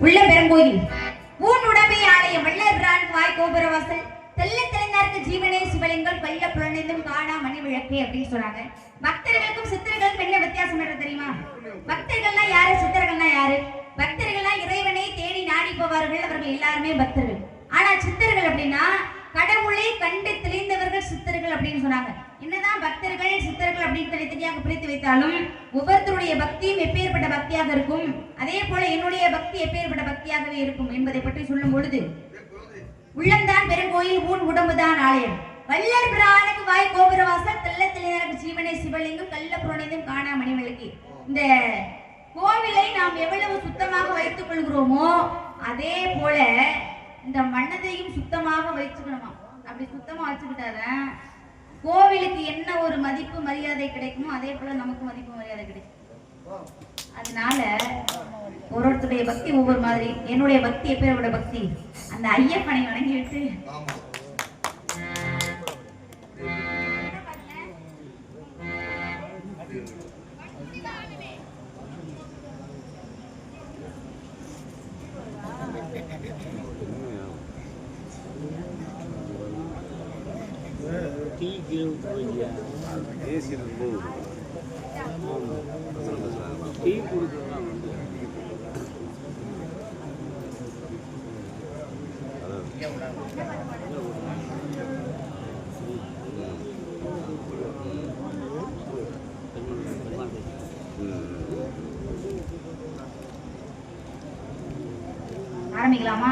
உள்ள பெருங்கோயில் ஊன் உடம்பை ஆலயம் வல்லபிரான் வாய் கோபுரவாசல் தெல்ல தெளிந்தாருக்கு ஜீவனே சிவலிங்கம் பல்ல புலனைந்தும் காணா மணி விளக்கே அப்படின்னு சொன்னாங்க. பக்தர்களுக்கும் சித்தர்களுக்கும் என்ன வித்தியாசம் என்று தெரியுமா? பக்தர்கள்னா யாரு, சித்தர்கள்னா யாரு? பக்தர்கள்னா இறைவனை தேடி நாடி போவார்கள், அவர்கள் எல்லாருமே பக்தர்கள். ஆனா சித்தர்கள் அப்படின்னா கடவுளை கண்டு தெளிந்தவர்கள் சித்தர்கள் அப்படின்னு சொன்னாங்க. என்னதான் பக்தர்கள் சித்தர்கள் அப்படின்னு தனித்தனியாக பிரித்து வைத்தாலும் ஒவ்வொருத்தருடைய பக்தியும் எப்பேற்பட்ட பக்தியாக இருக்கும், அதே போல என்னுடைய பக்தி எப்பேற்பட்ட பக்தியாகவே இருக்கும் என்பதை பற்றி சொல்லும் பொழுது உள்ளம்தான் பெருங்கோயில் ஊன் உடம்புதான் ஆலயம் வல்லர் பிரானுக்கு வாய் கோபுரவாசல் தெல்ல தெளிந்தாருக்கு ஜீவனே சிவலிங்கம் கல்ல புலனைந்தும் காணா மணி விளக்கு. இந்த கோவிலை நாம் எவ்வளவு சுத்தமாக வைத்துக் கொள்கிறோமோ அதே போல இந்த மனதையும் சுத்தமாக வச்சுக்கணுமா. அப்படி சுத்தமா வச்சுக்கிட்டாதான் கோவிலுக்கு என்ன ஒரு மதிப்பு மரியாதை கிடைக்குமோ அதே போல நமக்கு மதிப்பு மரியாதை கிடைக்கும். அதனால ஒருத்தருடைய பக்தி ஒவ்வொரு மாதிரி. என்னுடைய பக்தி எப்பேரோட பக்தி, அந்த ஐயப்பனை வணங்கி விட்டு ஆரம்பிக்கலாமா?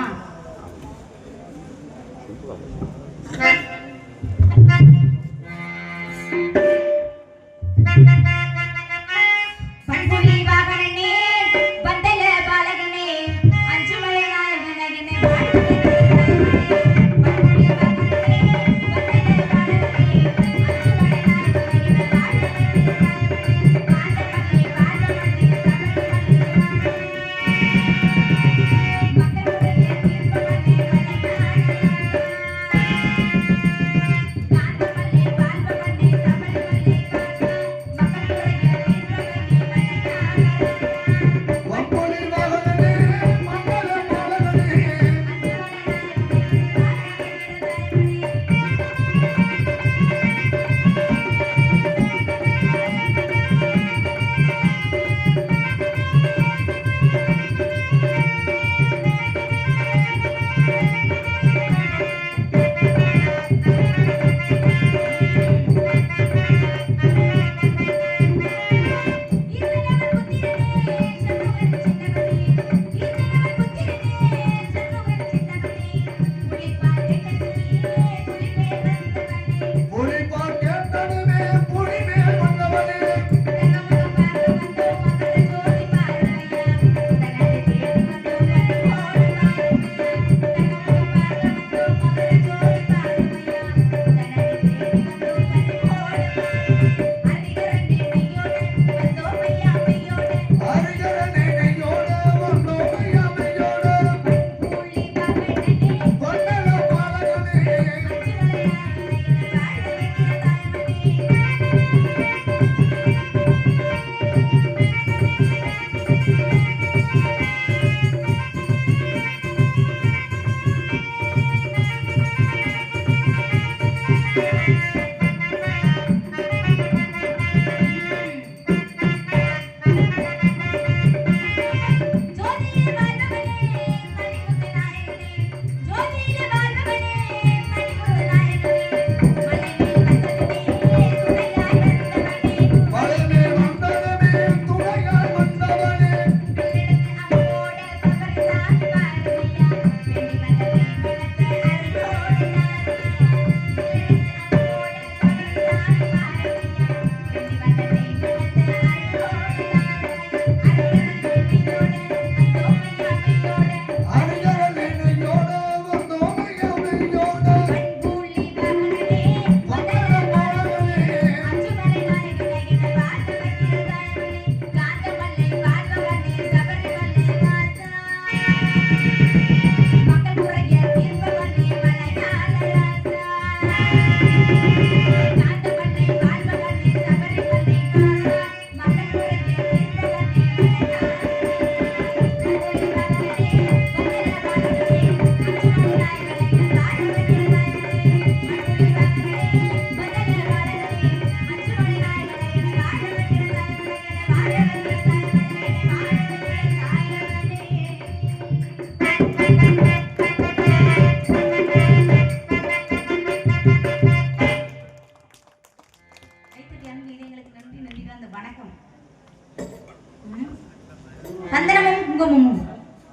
பருவமும்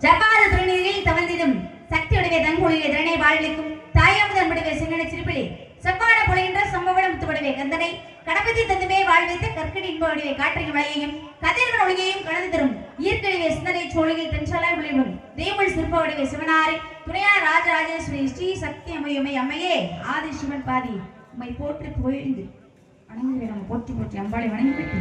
ஜவ்வாது துணைநீரில் தவழ்ந்திடும் சக்தியுடைய தன்கொழியை திறனை வாழ்விக்கும் தாயாமுதன் முடிவை சிங்கன சிறுபிழி செவ்வாட பொழிகின்ற சம்பவம் முத்துவடிவை கந்தனை கடப்பதி தந்துமே வாழ்வைத்த கற்கடி இன்பவடிவை காற்றின் மழையையும் கதிர்கள் ஒளியையும் கடந்து தரும் ஈர்க்கழிவை சிந்தனை சோழியில் தென்சாலாய் விளைவிடும் தேவள் சிற்பவடிவை சிவனாரை துணையார் ராஜராஜேஸ்வரி ஸ்ரீ சக்தி அம்மையுமை அம்மையே ஆதி சிவன் பாதி உம்மை போற்றி புகழ்ந்து வணங்குகிறேன். நம்ம போற்றி போற்றி அம்பாளை வணங்கி பெற்று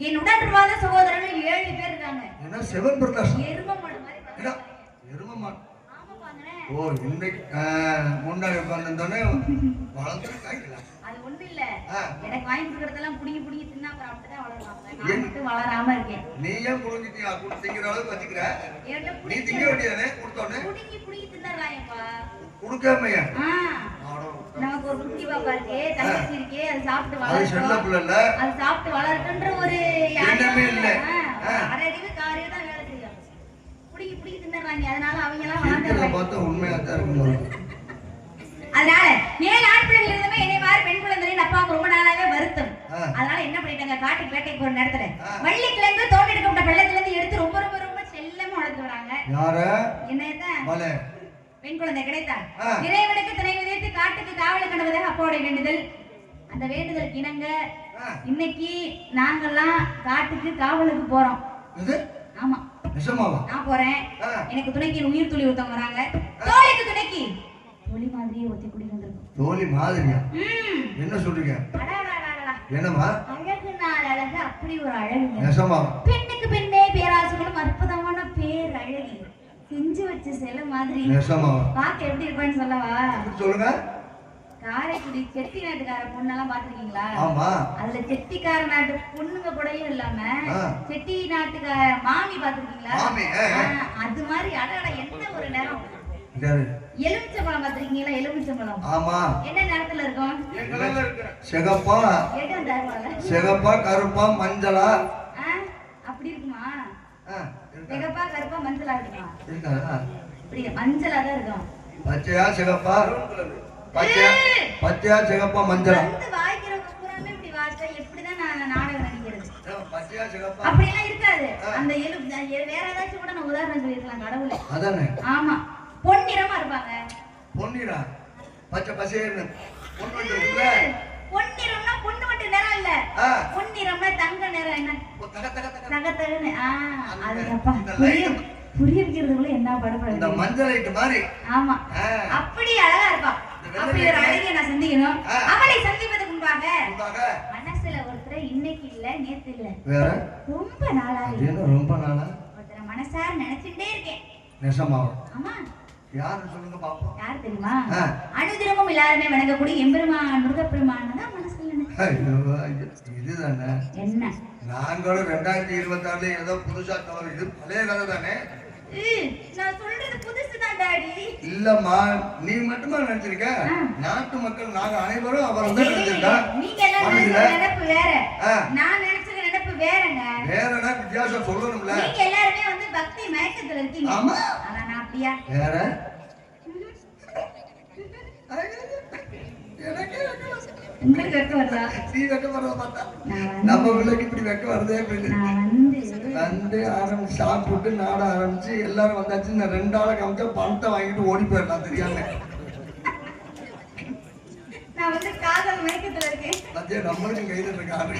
என் உடன்பிறவாத சகோதரர்கள் 7 பேர் இருக்காங்க. என்ன செவன் பிரகாஷ் எரும மாடு மாதிரி எரும மாடு. ஆமா பாங்கனே. ஓ இன்னைக்கு முன்னாடி உட்கார்ந்தனே வளர்ந்து காய்க்கல. அது ஒண்ணு இல்ல. எனக்கு வாங்கி கொடுக்கறதெல்லாம் புடிங்கி புடிங்கி தின்னா அப்புறம் அப்படியே வளருவாங்க. நான் மட்டும் வளராம இருக்கேன். நீ ஏன் புடிங்கிட்டியா குடி திங்கற அளவுக்கு வச்சிக்கற? நீ திங்க வேண்டியதானே குடுத்தோனே. புடிங்கி புடிங்கி தின்னறாயப்பா. குடுக்காமையா? நமக்கு ஒரு குட்டி பாப்பா இருக்கு, தங்கச்சி இருக்கு, அது சாப்பிட்டு வளரட்டும். அது செல்ல புள்ள இல்ல. அது சாப்பிட்டு வளரட்டும்ன்ற ஒரு எண்ணமே இல்ல. அரறிவு காரியம் தான் வேலை செய்யும். புடிங்கி புடிங்கி தின்னறாங்க. அதனால அவங்க எல்லாம் வளர்ந்தறாங்க. பார்த்தா உண்மையா தான் இருக்கும். அதனால 7 ஆட்கள் இருந்தமே என்னை மாதிரி பெண் குழந்தைகளின் அப்பாவுக்கு ரொம்ப நாளாவே வருத்தம். அதனால என்ன பண்ணிட்டாங்க, காட்டுக்கு வேட்டைக்கு போற நேரத்துல வள்ளிக்கிழங்கு தோட்டெடுக்கப்பட்ட வெள்ளத்துல இருந்து எடுத்து ரொம்ப ரொம்ப ரொம்ப செல்லமா வளர்த்து வராங்க. யாரு? என்னையதான் பெண் குழந்தை கிடைத்தா. இறைவனுக்கு துணை விதைத்து காட்டுக்கு காவலை கண்டுவதாக அப்பாவுடைய வேண்டுதல். அந்த வேண்டுதலுக்கு இணங்க இன்னைக்கு நாங்கெல்லாம் காட்டுக்கு காவலுக்கு போறோம். ஆமா நிஜமாவா? நான் போறேன். எனக்கு துணைக்கு உயிர் துளி ஒருத்தவங்க வராங்க. தோழிக்கு துணைக்கு தோழி மாதிரியே ஒத்தி குடிக்கு வந்திருக்கும். தோழி மாதிரியா? என்ன சொல்றீங்க? என்னமா? அழகு நாள் அழகு, அப்படி ஒரு அழகு. நிஜமாவா? பெண்ணுக்கு பெண்ணே பேராசைகளும் அற்புதமான பேர் அழகி, செஞ்சு வச்ச சிலை மாதிரி. நிஜமாவா? பாக்க எப்படி இருப்பான்னு சொல்லவா? சொல்லுங்க. காரைக்குடி செட்டி நாட்டுக்கார பொண்ணெல்லாம் பாத்திருக்கீங்களா? ஆமா. அதுல செட்டிக்கார நாட்டு பொண்ணுங்க கூடயும் இல்லாம செட்டி நாட்டுக்கார மாமி பாத்திருக்கீங்களா? மாமி. அது மாதிரி அடடா என்ன ஒரு நேரம். எலுமிச்சம்பழம் பாத்திருக்கீங்களா? எலுமிச்சம்பழம். ஆமா. என்ன நேரத்துல இருக்கும்? சிகப்பா சிகப்பா கருப்பா மஞ்சளா அப்படி இருக்குமா? சிகப்பா கருப்பா மஞ்சளா இருக்குமா? இருக்காதா? இப்படி மஞ்சளா தான் இருக்கும். பச்சையா சிகப்பா? பச்சையா சிகப்பா மஞ்சளா? வந்து வாய்க்கிறவங்க பூராமே இப்படி வாய்ச்சா எப்படிதான் நான் நாடகம் நடிக்கிறது? பச்சையா சிகப்பா அப்படி எல்லாம் இருக்காது. அந்த வேற ஏதாச்சும் கூட நான் உதாரணம் சொல்லிருக்கலாம் கடவுளே. அதானே. ஆமா. பொன்னிறமா இருப்பாங்க. பொன்னிறா? பச்சை பசேர்னு பொன்னிறம்னா பொண்ணு மட்டும் நிறம் இல்ல. பொன்னிறம்னா தங்க நிறம். என்ன தகத்தகன்னு? அது அப்பா புரிய வைக்கிறதுக்குள்ள என்ன படப்படாது. இந்த மஞ்சள் லைட் மாதிரி. ஆமா. அப்படி அழகா இருப்பா. அப்படி ஒரு அழகிய நான் சந்திக்கணும். அவளை சந்திப்பதற்கு முன்பாக மனசுல ஒருத்தரை இன்னைக்கு இல்ல நேத்து இல்ல வேற ரொம்ப நாளா ரொம்ப நாளா ஒருத்தரை மனசார நினைச்சுட்டே இருக்கேன். நெசமாவா? ஆமா. யாரு சொல்லுங்க பாப்போம். யார் தெரியுமா? அனுதினமும் எல்லாருமே வணங்கக்கூடிய எம்பெருமான் முருகப்பெருமான் தான் மனசுல நினைச்சேன். இதுதானே என்ன? நாங்களும் 2026 ஏதோ புதுசா தவறு. இது பழைய கதை தானே. நான் சொல்றது புதுசு தான் டாடி. இல்லம்மா, நீ மட்டுமா நினைச்சிருக்க? நாட்டு மக்கள் நாங்க அனைவரும் அவரை தான் நினைச்சிருக்கா. நீங்க எல்லாம் நினைச்ச நினைப்பு வேற, நான் நினைச்ச நினைப்பு வேறங்க. வேறனா வித்தியாசம் சொல்லணும்ல. நீங்க எல்லாரும் வந்து பக்தி மயக்கத்துல இருக்கீங்க. ஆமா. ஆனா நான் அப்படியா? வேற உங்களுக்கு வெக்க வருதா? நீ வெக்க வரத பார்த்தா நம்ம பிள்ளைக்கு இப்படி வெக்க வருதே. வந்து ஆரம்பிச்சு சாப்பிட்டு நாட ஆரம்பிச்சு எல்லாரும் வந்தாச்சு. நான் 2 ஆளை காமிச்சா பணத்தை வாங்கிட்டு ஓடி போயிடலாம் தெரியாம. நான் வந்து காதல் மயக்கத்துல இருக்கேன். அதே நம்மளுக்கும் கைது இருக்காரு.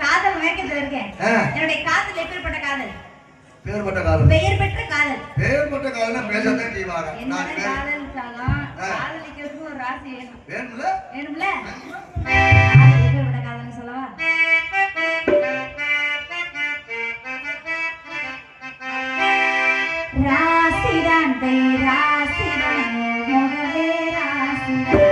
காதல் மயக்கத்துல இருக்கேன். என்னுடைய காதல் எப்பேற்பட்ட காதல்? பேர்பட்ட காதல். பெயர் பெற்ற காதல். பேர்பட்ட காதல்னா பேசத்தான் செய்வாங்க. என்ன காதல் சாகம் காதலிக்கிறதுக்கு ஒரு ராசி வேணும். வேணும்ல? வேணும்ல? அது எப்பேற்பட்ட காதல்னு சொல்லவா? ராசிதான் ராசிதான் மோகவே ராசிதான்.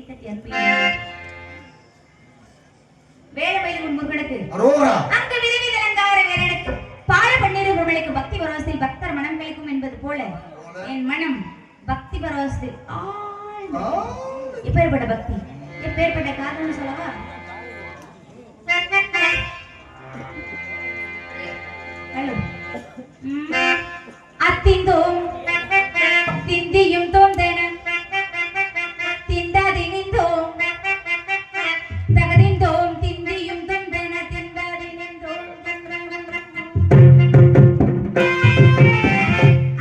கைத்தட்டி அனுப்பினார். வேலமயில் முருகனுக்கு அங்க விதவித அலங்கார வேலனுக்கு பால பன்னீர் உருளைக்கு பக்தி பரவசத்தில் பக்தர் மனம் கழிக்கும் என்பது போல என் மனம் பக்தி பரவசத்தில் எப்பேற்பட்ட பக்தி எப்பேற்பட்ட காரணம் சொல்லவா? அத்திந்தோம் திந்தியும் தோந்தன திந்தாதி நின்றோம் தகதிந்தோம் திந்தியும் தோந்தன திந்தாதி நின்றோம்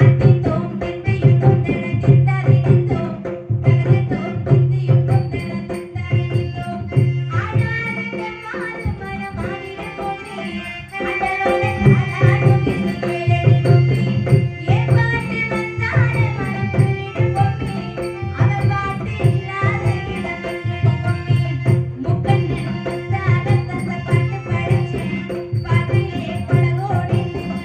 அத்திந்தோம் திந்தியும் தோந்தன திந்தாதி நின்றோம் தகதிந்தோம் திந்தியும் தோந்தன திந்தாதி நின்றோம் ஆனாலிந்த மாறு மரமாடிட போமே அண்டலோட காலாடும் இது கேளடி போமே ஏன் பாட்டு வந்தான மனம் துள்ளிட போமே அவன் பாட்டு இல்லாத இடம் துள்ளிட போமே முக்கண்ணன் வந்தாக தந்த பாட்டு படிச்சேன் பாட்டிலே படகோடி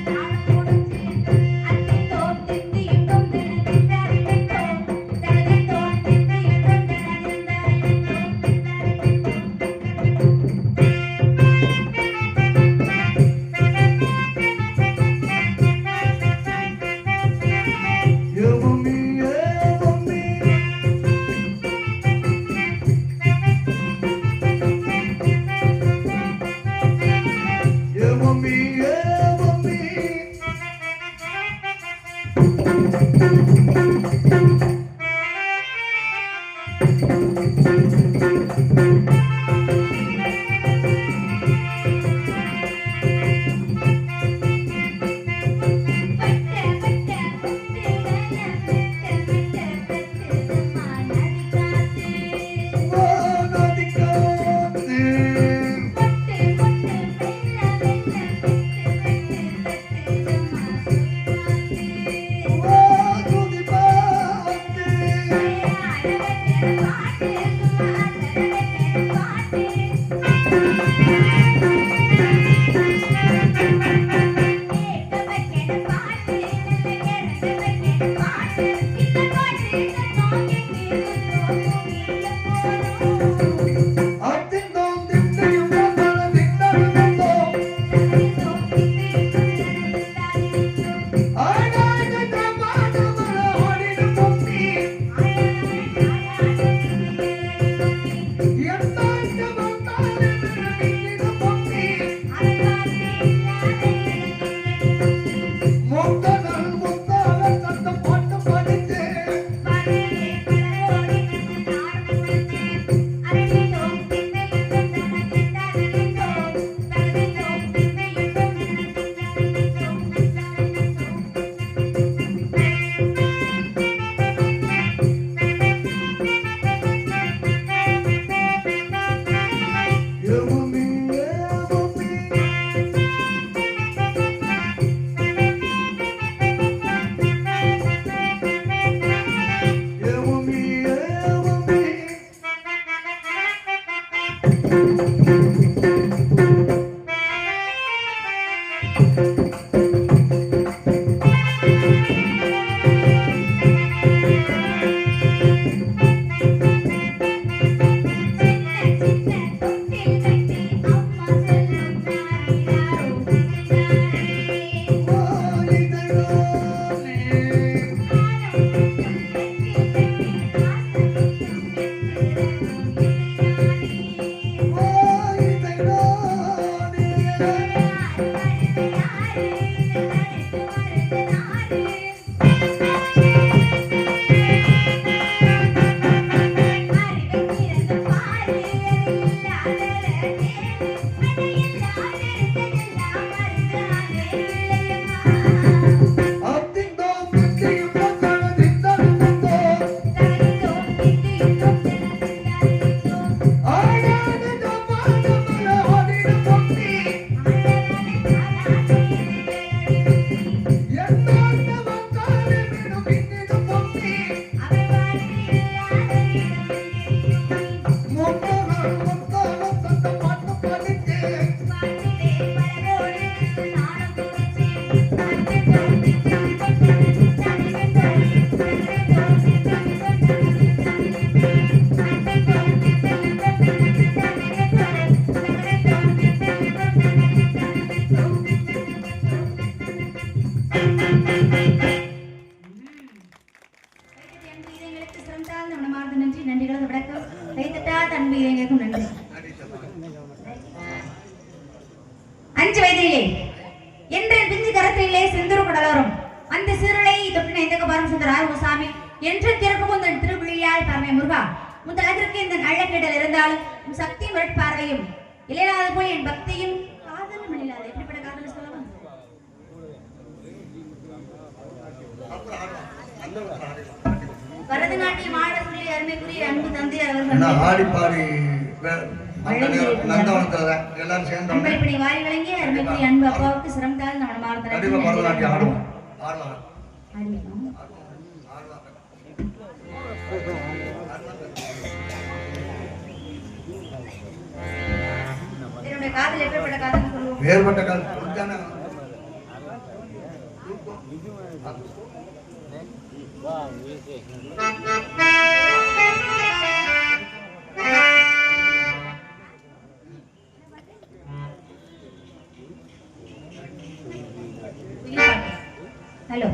நானும் முடிச்சேன் அத்திந்தோம் திந்தியும் தோந்தன திந்தாதி நின்றோம் தகதிந்தோம் திந்தியும் தோந்தன திந்தாதி நின்றோம் பாட்டு மனமார்ந்த நன்றி. நன்றிகளது வணக்கம். கைத்தட்டா தன்பு இளைஞருக்கும் நன்றி. 5 வயதிலே என்ற பிஞ்சு கரத்திலே செந்தூர் கடலோரம் அந்த சிறுலை தொட்டின எந்த பாரம் சுந்தர ஆறுசாமி என்று திறக்கும் இந்த திருவிழியால் பரமை முருகா முதலகிற்கு இந்த அழகிடல் இருந்தாலும் சக்தி பார்வையும் இளையாத போல் என் பக்தியும் காதலும் இல்லாத எப்படிப்பட்ட காதல் சொல்லலாம். பரதநாட்டியம் ஆட சொல்லி அருமைக்குரிய அன்பு தந்தை அவர்கள் ஆடி பாடி எல்லாரும் சேர்ந்து இப்படி வாரி வழங்கிய அருமைக்குரிய அன்பு அப்பாவுக்கு சிரமத்தால் நம்ம மாறுதல் பரதநாட்டியம் ஆடுவோம் ஆடலாம் என்னுடைய காதல் எப்படிப்பட்ட காதல் சொல்லுவோம். வேறுபட்ட காதல் ஹலோ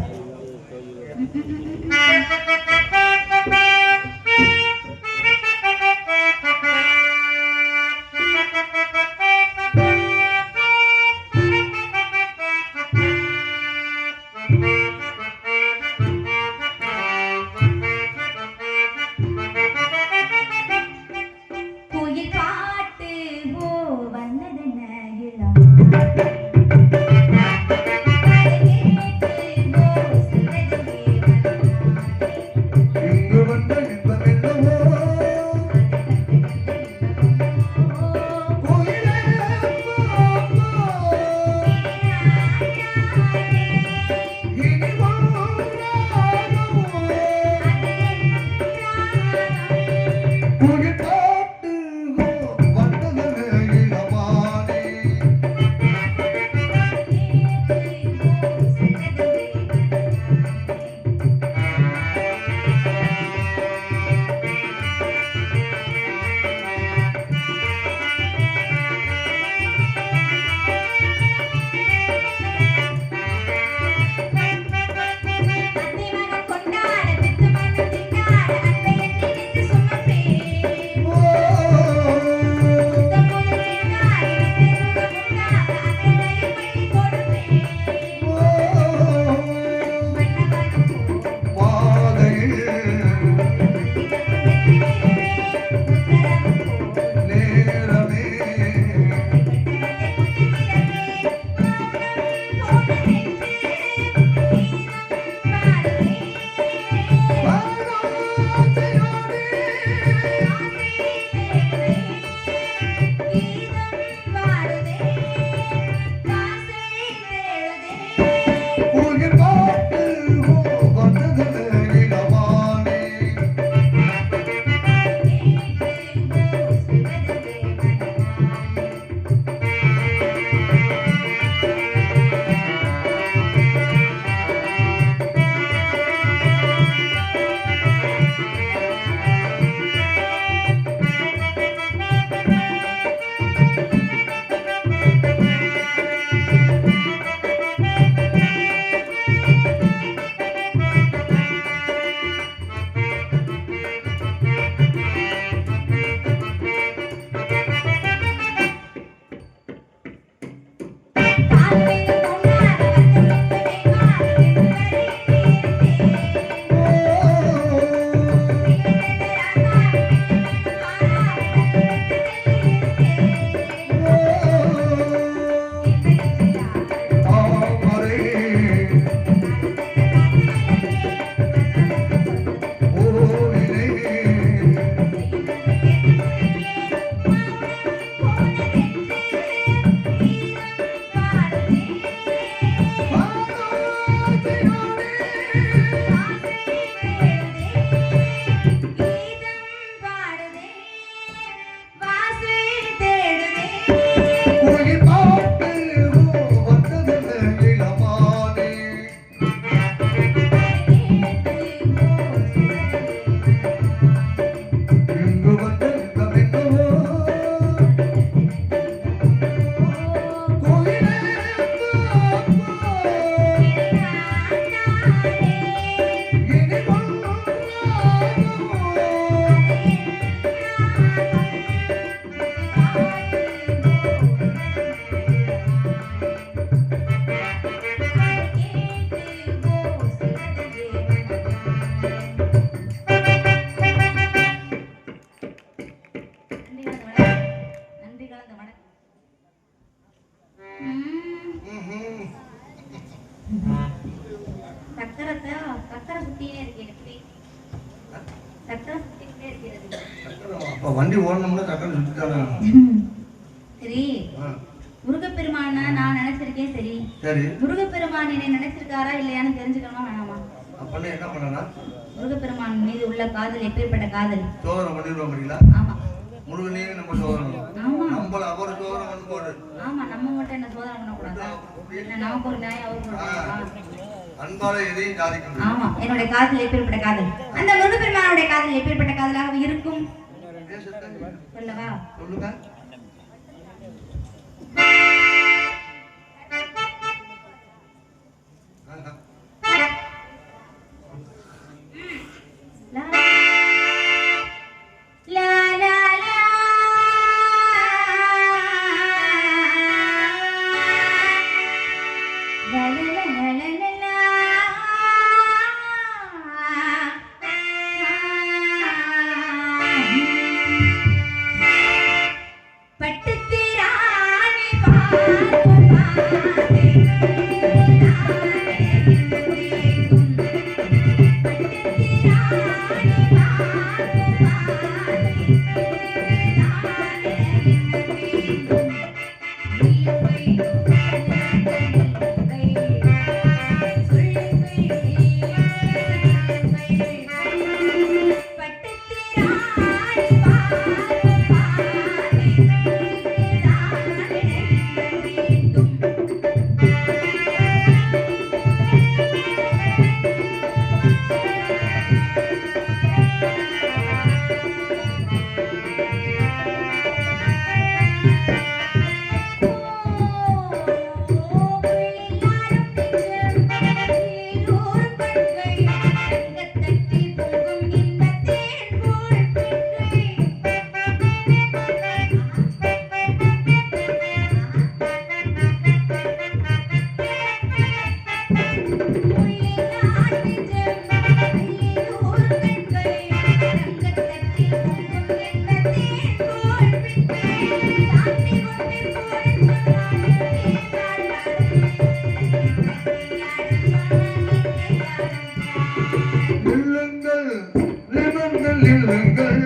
சக்கரம் சுத்திக்கிட்டே இருக்கிறது. அப்ப வண்டி ஓடணும்னா சக்கரம் சுத்திட்டானே. சரி, முருகப்பெருமானா நான் நினைச்சிருக்கேன். சரி சரி, முருகப்பெருமான் என்னை நினைச்சிருக்காரா இல்லையான்னு தெரிஞ்சுக்கணுமா வேணாமா? அப்பனா என்ன பண்ணனா? முருகப்பெருமான் மீது உள்ள காதல் எப்பேற்பட்ட காதல்? சோதனை பண்ணிடுவோம்ங்களா? ஆமா, முருகனே நம்ம சோதனை. ஆமா, நம்மள அவர் சோதனை பண்ணி போடு. ஆமா, நம்ம மட்டும் என்ன சோதனை பண்ணக்கூடாதா? என்ன நமக்கு ஒரு நியாயம் அவருக்கு அன்பால எதையும் சாதிக்கணும். ஆமா, என்னுடைய காதல் எப்பேற்பட்ட காதல்? அந்த முருகப்பெருமானுடைய காதல் எப்பேற்பட்ட காதலாக இருக்கும் சொல்லவா? சொல்லுங்க. நில்லுங்கள், நிமிர்ந்து நில்லுங்கள்.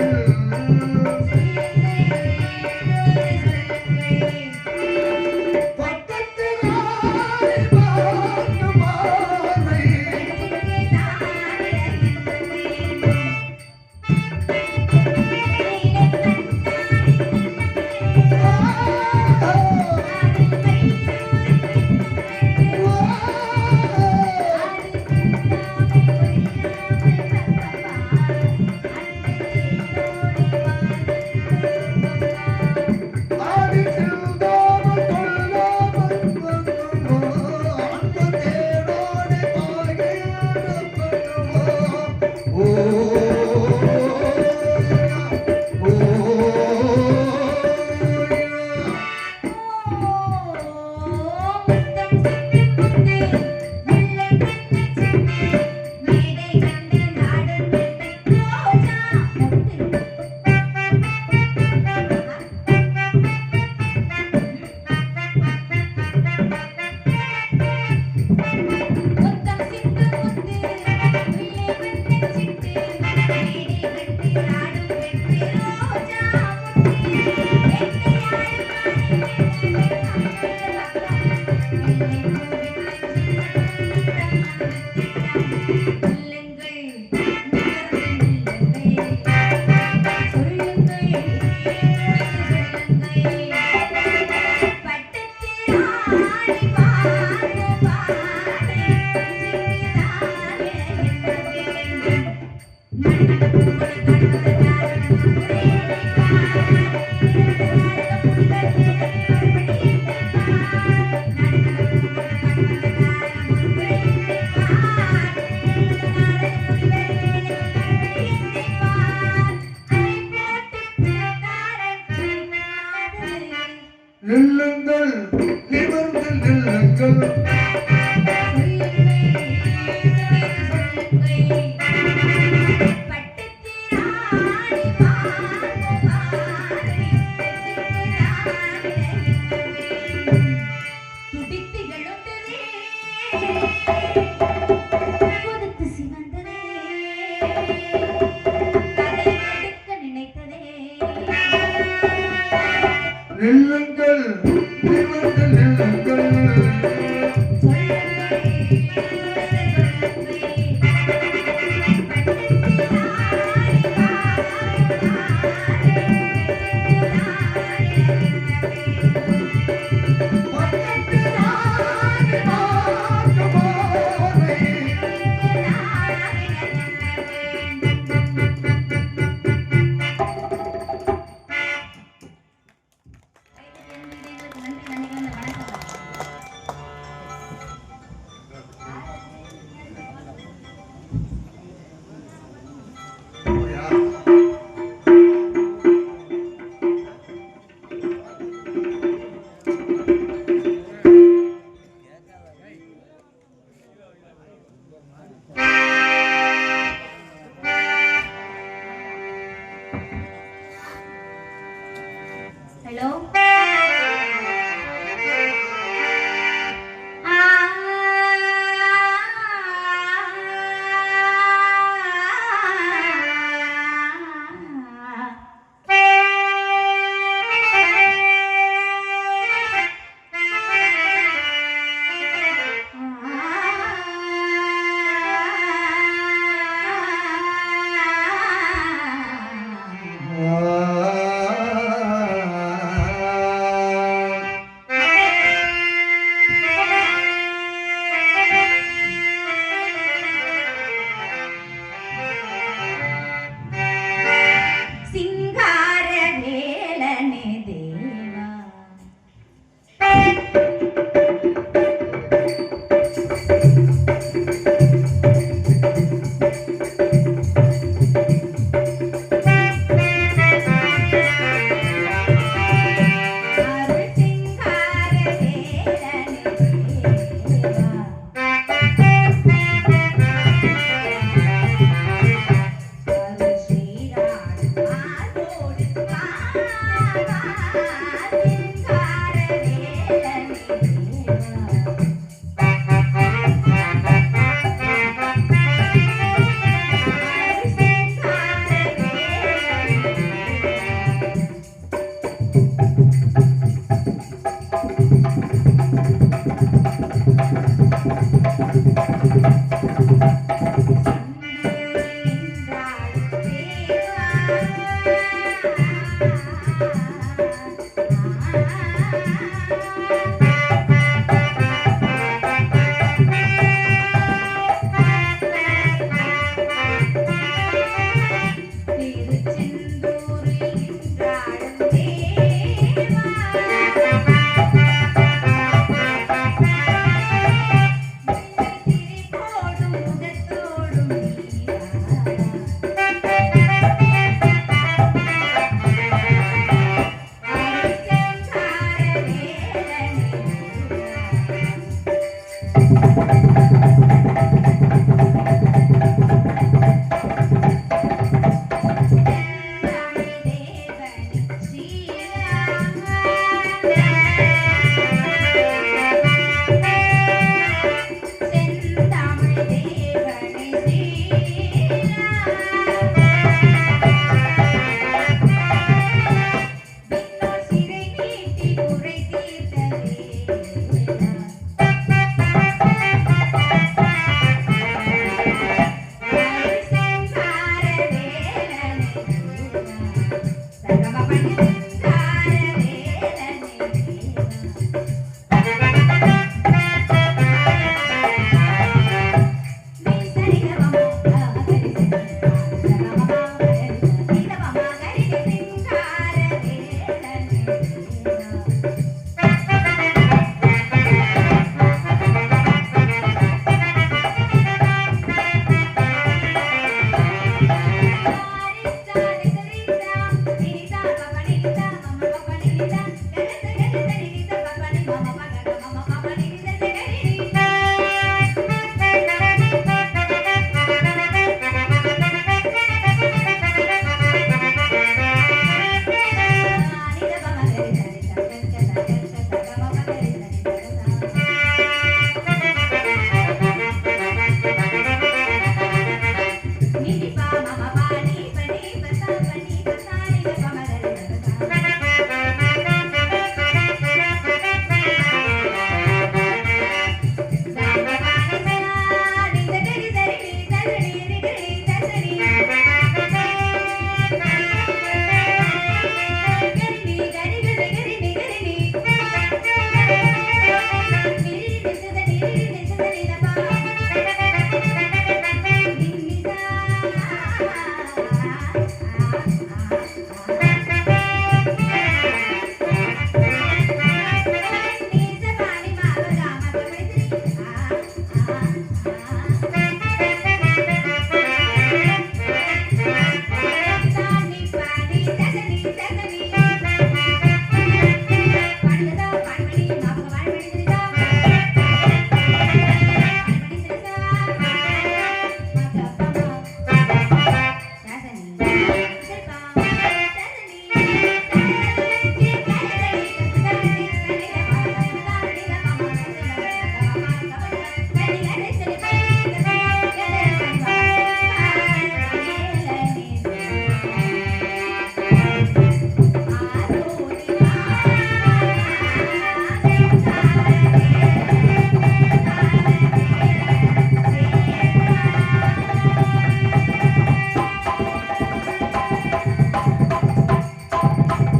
காதல் நில்லுங்கள் நிமிர்ந்து நில்லுங்கள் ஹலோ